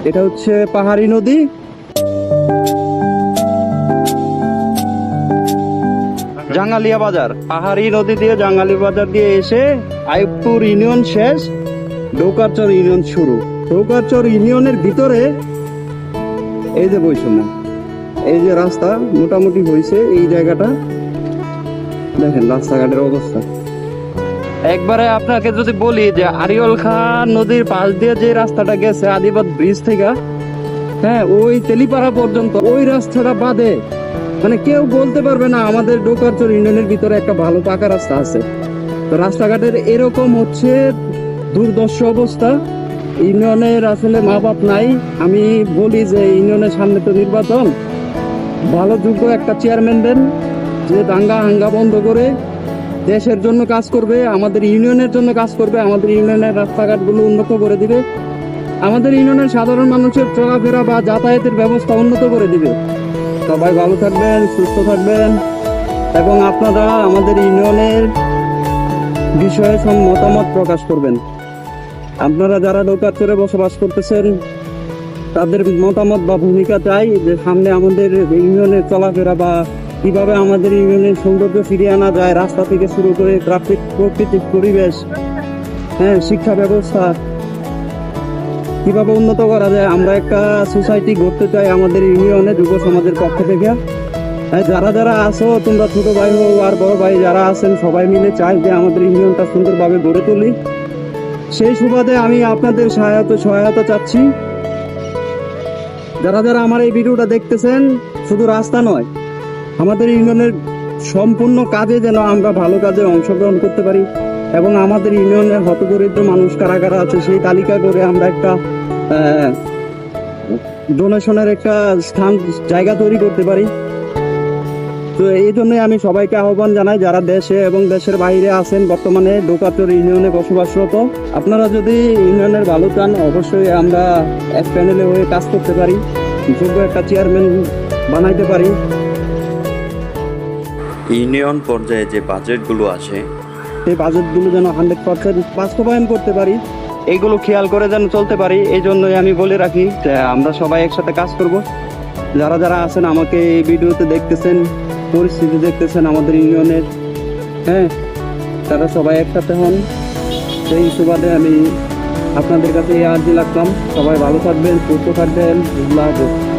এটা হচ্ছে পাহাড়ি নদী। জাঙ্গালিয়া বাজার, পাহাড়ি নদী দিয়ে জাঙ্গালি বাজার দিয়ে এসে আইয়ুবপুর ইউনিয়ন শেষ, ডৌকারচর ইউনিয়ন শুরু। ডৌকারচর ইউনিয়নের ভিতরে এই যে বৈষম্য, এই যে রাস্তা মোটামুটি হয়েছে, এই জায়গাটা দেখেন রাস্তাঘাটের অবস্থা। একবারে আপনাকে যদি বলি যে আরিয়ল খাঁ নদীর পাশ দিয়ে যে রাস্তাটা গেছে আদিবাদ ব্রিজ থেকে, হ্যাঁ, ওই তেলিপাড়া পর্যন্ত, ওই রাস্তাটা বাদে মানে কেউ বলতে পারবে না আমাদের ডৌকারচর ইউনিয়নের ভিতরে একটা ভালো পাকা রাস্তা আছে। তো রাস্তাঘাটের এরকম হচ্ছে দুর্দর্শ অবস্থা। ইউনিয়নের আসলে মা বাপ নাই। আমি বলি যে ইউনিয়নের সামনে তো নির্বাচন, ভালো যোগ্য একটা চেয়ারম্যান দেন যে দাঙ্গা হাঙ্গা বন্ধ করে দেশের জন্য কাজ করবে, আমাদের ইউনিয়নের জন্য কাজ করবে, আমাদের ইউনিয়নের রাস্তাঘাটগুলো উন্নত করে দিবে, আমাদের ইউনিয়নের সাধারণ মানুষের চলাফেরা বা যাতায়াতের ব্যবস্থা উন্নত করে দিবে। সবাই ভালো থাকবেন, সুস্থ থাকবেন এবং আপনারা আমাদের ইউনিয়নের বিষয়ে সব মতামত প্রকাশ করবেন। আপনারা যারা ডৌকারচরে বসবাস করতেছেন তাদের মতামত বা ভূমিকা চাই, যে সামনে আমাদের ইউনিয়নের চলাফেরা বা কিভাবে আমাদের ইউনিয়নের সৌন্দর্য ফিরিয়ে আনা যায়, রাস্তা থেকে শুরু করে প্রাকৃতিক পরিবেশ, হ্যাঁ, শিক্ষা ব্যবস্থা কিভাবে উন্নত করা যায়। আমরা একটা সোসাইটি গড়তে চাই আমাদের ইউনিয়নে যুব সমাজের পক্ষ থেকে। যারা যারা আছো, তোমরা ছোট ভাই হোক আর বড় ভাই যারা আছেন, সবাই মিলে চাই যে আমাদের ইউনিয়নটা সুন্দরভাবে গড়ে তুলি। সেই সুবাদে আমি আপনাদের সহায়তা চাচ্ছি। যারা যারা আমার এই ভিডিওটা দেখতেছেন, শুধু রাস্তা নয়, আমাদের ইউনিয়নের সম্পূর্ণ কাজে যেন আমরা ভালো কাজে অংশগ্রহণ করতে পারি এবং আমাদের ইউনিয়নের হতদরিদ্র মানুষ কারা কারা আছে সেই তালিকা করে আমরা একটা ডোনেশনের একটা জায়গা তৈরি করতে পারি। তো এই জন্যই আমি সবাইকে আহ্বান জানাই যারা দেশে এবং দেশের বাইরে আছেন বর্তমানে ডৌকারচর ইউনিয়নে বসবাসরত, আপনারা যদি ইউনিয়নের ভালো চান অবশ্যই আমরা এক প্যানেলে হয়ে কাজ করতে পারি, যোগ্য একটা চেয়ারম্যান বানাইতে পারি। ইউনিয়ন পর্যায়ে যে বাজেটগুলো আসে সেই বাজেটগুলো যেন 100% বাস্তবায়ন করতে পারি, এইগুলো খেয়াল করে যেন চলতে পারি। এই জন্যই আমি বলে রাখি যে আমরা সবাই একসাথে কাজ করব। যারা যারা আছেন আমাকে এই ভিডিওতে দেখতেছেন, পরিস্থিতি দেখতেছেন আমাদের ইউনিয়নের, হ্যাঁ, তারা সবাই একসাথে হন। সেই সুবাদে আমি আপনাদের কাছে এই আর্জি রাখলাম। সবাই ভালো থাকবেন, সুস্থ থাকবেন। আল্লাহ হাফেজ।